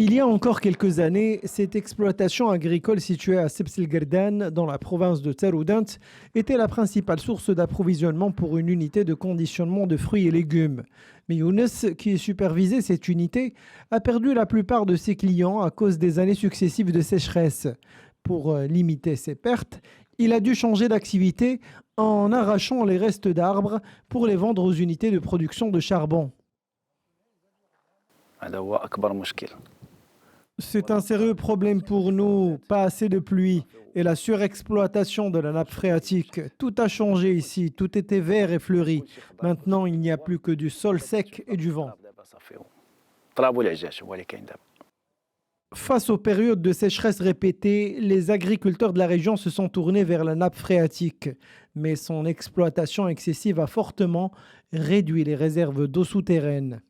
Il y a encore quelques années, cette exploitation agricole située à Sebselgerdan, dans la province de Taroudant, était la principale source d'approvisionnement pour une unité de conditionnement de fruits et légumes. Mais Younes, qui supervisait cette unité, a perdu la plupart de ses clients à cause des années successives de sécheresse. Pour limiter ses pertes, il a dû changer d'activité en arrachant les restes d'arbres pour les vendre aux unités de production de charbon. هذا هو أكبر مشكل. C'est un sérieux problème pour nous, pas assez de pluie et la surexploitation de la nappe phréatique. Tout a changé ici, tout était vert et fleuri. Maintenant, il n'y a plus que du sol sec et du vent. التراب والعجاج هو اللي كاين دابا. Face aux périodes de sécheresse répétées, les agriculteurs de la région se sont tournés vers la nappe phréatique. Mais son exploitation excessive a fortement réduit les réserves d'eau souterraines.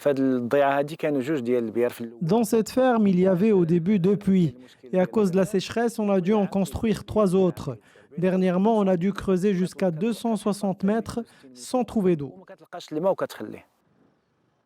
فهاد الضيعه هادي كانوا جوج ديال البيار في الاول. Dans cette ferme, il y avait au début 2 puits. Et à cause de la sécheresse, on a dû en construire 3 autres. Dernièrement, on a dû creuser jusqu'à 260 mètres sans trouver d'eau. وما كتلقاش الماء وكتخليه.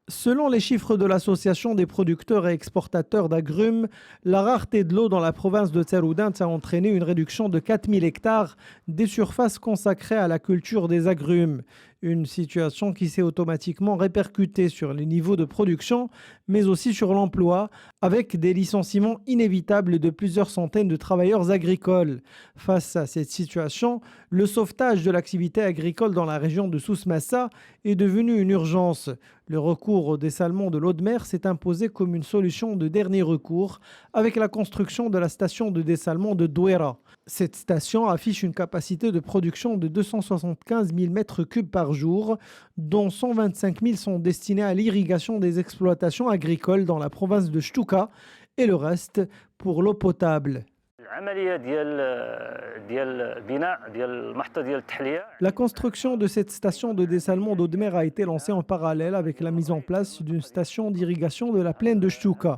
Selon les chiffres de l'Association des producteurs et exportateurs d'agrumes, la rareté de l'eau dans la province de Taroudant a entraîné une réduction de 4000 hectares des surfaces consacrées à la culture des agrumes. Une situation qui s'est automatiquement répercutée sur les niveaux de production, mais aussi sur l'emploi, avec des licenciements inévitables de plusieurs centaines de travailleurs agricoles. Face à cette situation, le sauvetage de l'activité agricole dans la région de Souss-Massa est devenu une urgence. Le recours au dessalement de l'eau de mer s'est imposé comme une solution de dernier recours avec la construction de la station de dessalement de Douera. Cette station affiche une capacité de production de 275 000 m3 par jour, dont 125 000 sont destinés à l'irrigation des exploitations agricoles dans la province de Chtuka et le reste pour l'eau potable. العمليه ديال بناء ديال المحطه ديال التحليه. La construction de cette station de dessalement d'eau de mer a été lancée en parallèle avec la mise en place d'une station d'irrigation de la plaine de Chtuka.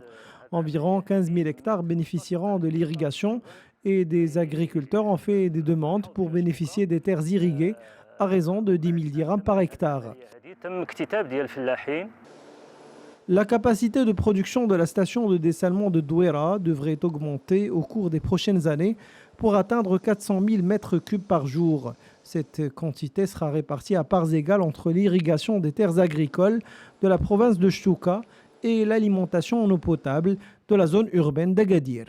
Environ 15 000 hectares bénéficieront de l'irrigation et des agriculteurs ont fait des demandes pour bénéficier des terres irriguées à raison de 10 000 dirhams par hectare. هذه تم اكتتاب ديال الفلاحين. La capacité de production de la station de dessalement de Douera devrait augmenter au cours des prochaines années pour atteindre 400 000 m3 par jour. Cette quantité sera répartie à parts égales entre l'irrigation des terres agricoles de la province de Chtuka et l'alimentation en eau potable de la zone urbaine d'Agadir.